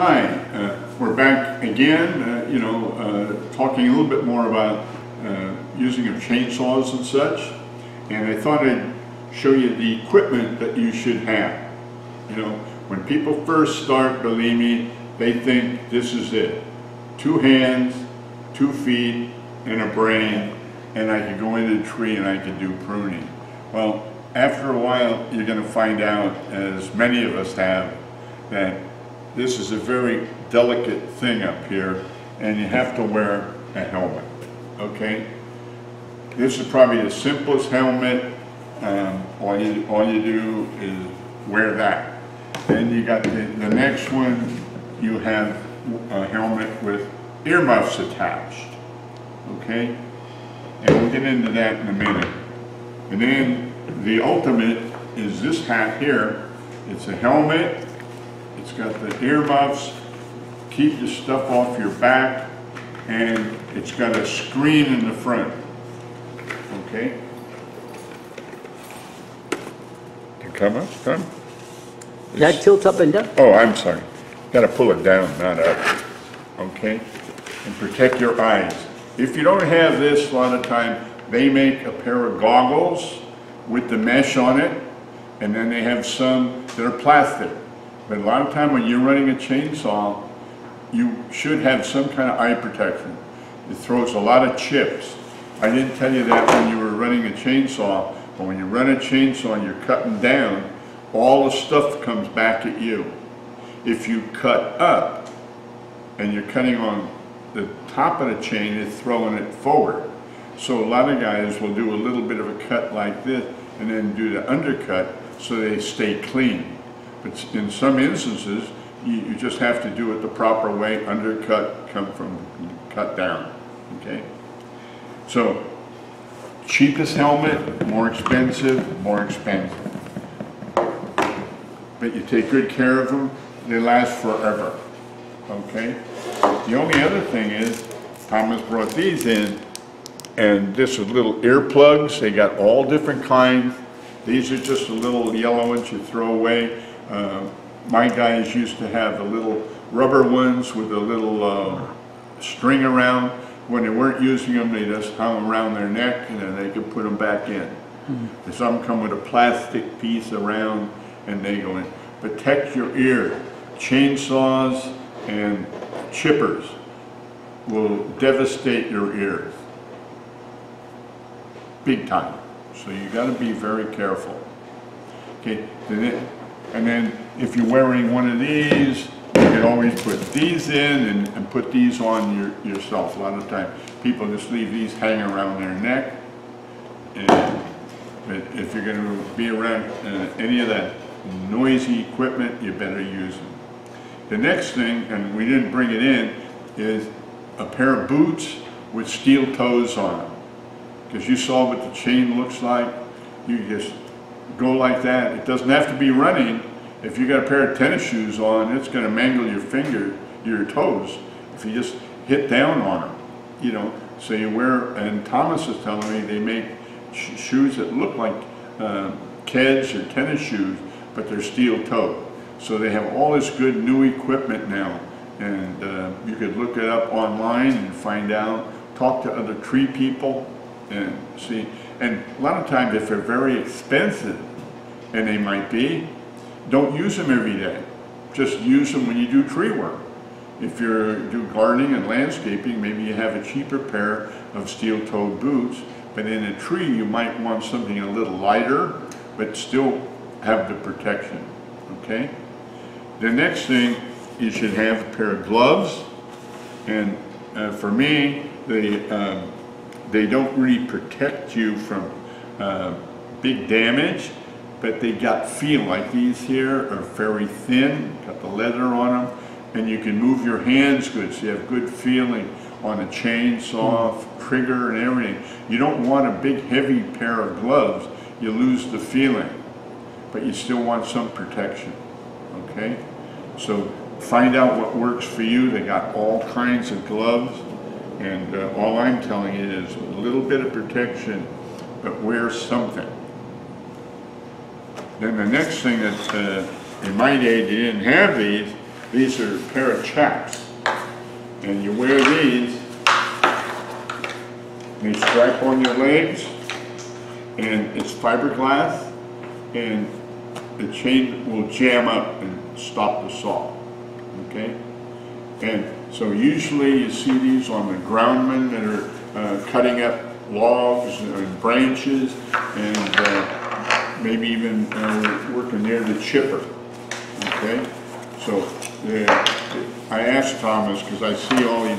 Hi, we're back again, talking a little bit more about using of chainsaws and such. And I thought I'd show you the equipment that you should have. You know, when people first start, believe me, they think this is it. 2 hands, 2 feet, and a brain, and I can go into the tree and I can do pruning. Well, after a while, you're going to find out, as many of us have, that this is a very delicate thing up here, and you have to wear a helmet, okay? This is probably the simplest helmet. All you do is wear that. Then you got the next one, you have a helmet with earmuffs attached, okay? And we'll get into that in a minute. And then the ultimate is this hat here. It's a helmet. It's got the earmuffs, keep the stuff off your back, and it's got a screen in the front. Okay? Come up, come. That tilt up and down? Oh, I'm sorry. Got to pull it down, not up. Okay? And protect your eyes. If you don't have this, a lot of time, they make a pair of goggles with the mesh on it, and then they have some that are plastic. But a lot of time when you're running a chainsaw, you should have some kind of eye protection. It throws a lot of chips. I didn't tell you that when you were running a chainsaw, but when you run a chainsaw and you're cutting down, all the stuff comes back at you. If you cut up and you're cutting on the top of the chain, it's throwing it forward. So a lot of guys will do a little bit of a cut like this and then do the undercut so they stay clean. But in some instances, you just have to do it the proper way, undercut, come from cut down, okay? So, cheapest helmet, more expensive. But you take good care of them, they last forever, okay? The only other thing is, Thomas brought these in, and this is little earplugs. They got all different kinds. These are just a little yellow ones you throw away. My guys used to have the little rubber ones with a little string around. When they weren't using them, they just hung around their neck and then they could put them back in. Mm-hmm. Some come with a plastic piece around and they go in. Protect your ear. Chainsaws and chippers will devastate your ears. Big time. So you got to be very careful. Okay, and then if you're wearing one of these, you can always put these in and put these on yourself. A lot of times people just leave these hanging around their neck. But if you're going to be around any of that noisy equipment, you better use them. The next thing, and we didn't bring it in, is a pair of boots with steel toes on them. Because you saw what the chain looks like. You just go like that. It doesn't have to be running. If you got a pair of tennis shoes on, it's going to mangle your toes, if you just hit down on them, you know. So you wear, and Thomas is telling me they make shoes that look like Keds or tennis shoes, but they're steel toed. So they have all this good new equipment now, and you could look it up online and find out, talk to other tree people and see. And a lot of times if they're very expensive, and they might be, don't use them every day. Just use them when you do tree work. If you do gardening and landscaping, maybe you have a cheaper pair of steel-toed boots, but in a tree you might want something a little lighter, but still have the protection, okay? The next thing, you should have a pair of gloves, and for me, they don't really protect you from big damage, but they got feel. Like these here are very thin, got the leather on them, and you can move your hands good, so you have good feeling on a chainsaw, trigger, and everything. You don't want a big heavy pair of gloves, you lose the feeling, but you still want some protection, okay? So find out what works for you. They got all kinds of gloves, and all I'm telling you is a little bit of protection, but wear something. Then the next thing that in my day, they didn't have these, These are a pair of Chaps. And you wear these, they strap on your legs, and it's fiberglass, and the chain will jam up and stop the saw, okay? And so usually you see these on the groundmen that are cutting up logs and branches, and maybe even working near the chipper, okay? So I asked Thomas, because I see all these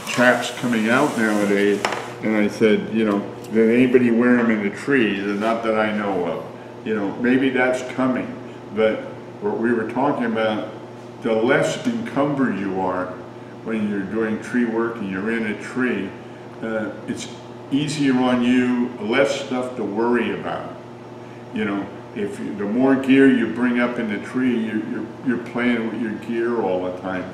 Chaps coming out nowadays, and I said, you know, did anybody wear them in the trees? And not that I know of. You know, maybe that's coming, but what we were talking about, the less encumbered you are when you're doing tree work and you're in a tree, it's easier on you, less stuff to worry about. You know, if you, the more gear you bring up in the tree, you're playing with your gear all the time.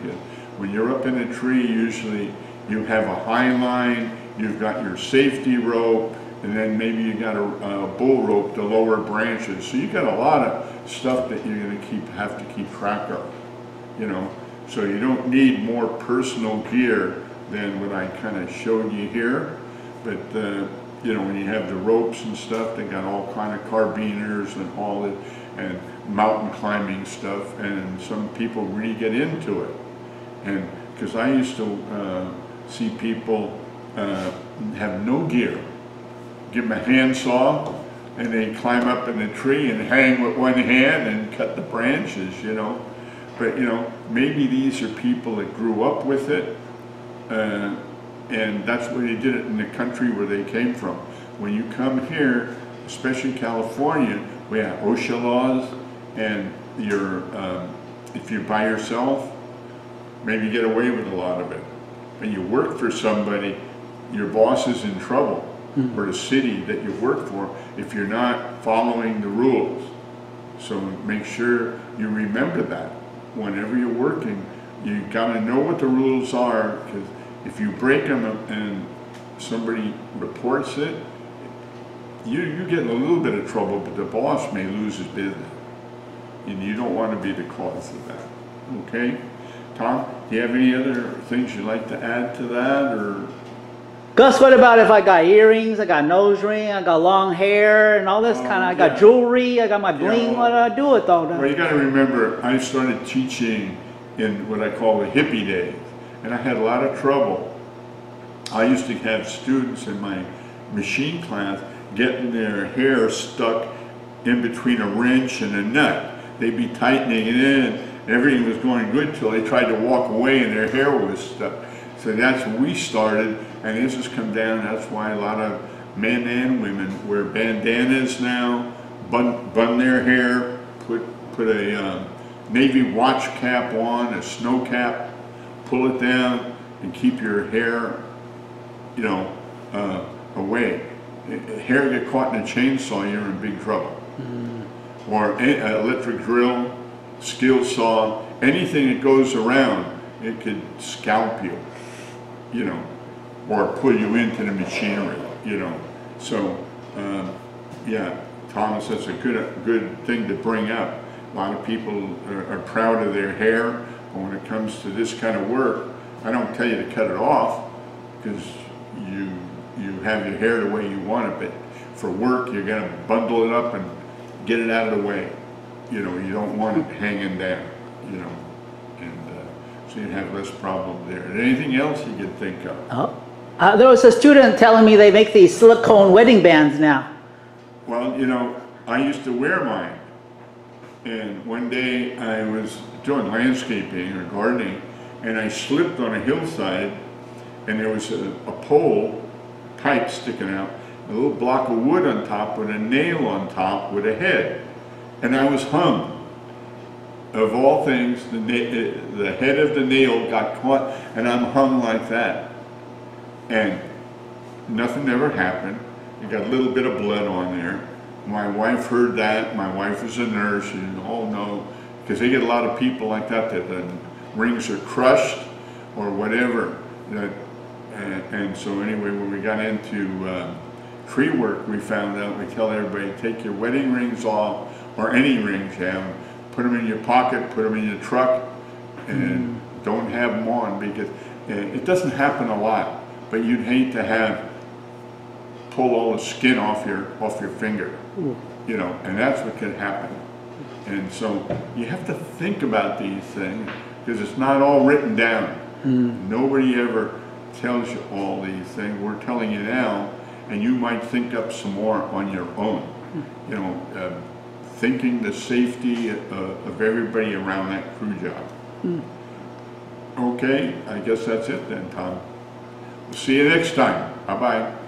When you're up in a tree, usually you have a high line, you've got your safety rope, and then maybe you got a bull rope to lower branches. So you got a lot of stuff that you're going to have to keep track of. You know, so you don't need more personal gear than what I kind of showed you here. But you know, when you have the ropes and stuff, they got all kind of carabiners and all it, and mountain climbing stuff, and some people really get into it. And because I used to see people have no gear, give them a handsaw, and they climb up in the tree and hang with one hand and cut the branches, you know. But you know, maybe these are people that grew up with it, and that's where they did it in the country where they came from. When you come here, especially California, we have OSHA laws, and you're, if you're by yourself, maybe you get away with a lot of it. When you work for somebody, your boss is in trouble, or the city that you work for, if you're not following the rules. So make sure you remember that. Whenever you're working, you gotta know what the rules are, because if you break them and somebody reports it, you get in a little bit of trouble, but the boss may lose his business. And you don't want to be the cause of that. Okay? Tom, do you have any other things you'd like to add to that, or? Gus, what about if I got earrings, I got nose ring, I got long hair, and all this kind of, I got jewelry, I got my bling, what do I do with all that? Well, you got to remember, I started teaching in what I call the hippie days, and I had a lot of trouble. I used to have students in my machine class getting their hair stuck in between a wrench and a nut. They'd be tightening it in, and everything was going good till they tried to walk away and their hair was stuck. So that's when we started, and this has come down. That's why a lot of men and women wear bandanas now, bun their hair, put a Navy watch cap on, a snow cap, pull it down, and keep your hair, you know, away. Hair get caught in a chainsaw, you're in big trouble. Or an electric drill, skill saw, anything that goes around, it could scalp you, you know, or pull you into the machinery, you know. So, yeah, Thomas, that's a good thing to bring up. A lot of people are proud of their hair, but when it comes to this kind of work, I don't tell you to cut it off, because you have your hair the way you want it, but for work, you're going to bundle it up and get it out of the way. You know, you don't want it hanging down, you know, and so you have less problem there. And anything else you can think of? There was a student telling me they make these silicone wedding bands now. Well, you know, I used to wear mine. And one day I was doing landscaping or gardening, and I slipped on a hillside, and there was a pole, pipe sticking out, a little block of wood on top with a nail on top with a head. And I was hung. Of all things, the head of the nail got caught, and I'm hung like that. And nothing ever happened. It got a little bit of blood on there. My wife heard that. My wife was a nurse, and oh no, because they get a lot of people like that the rings are crushed or whatever. And so anyway, when we got into tree work, we found out, we tell everybody, take your wedding rings off, or any rings you have, put them in your pocket, put them in your truck, and don't have them on, because it doesn't happen a lot, but you'd hate to pull all the skin off your finger, you know, and that's what could happen. And so you have to think about these things, because it's not all written down. Nobody ever tells you all these things. We're telling you now, and you might think up some more on your own. You know, thinking the safety of everybody around that crew job. Okay, I guess that's it then, Tom. We'll see you next time. Bye-bye.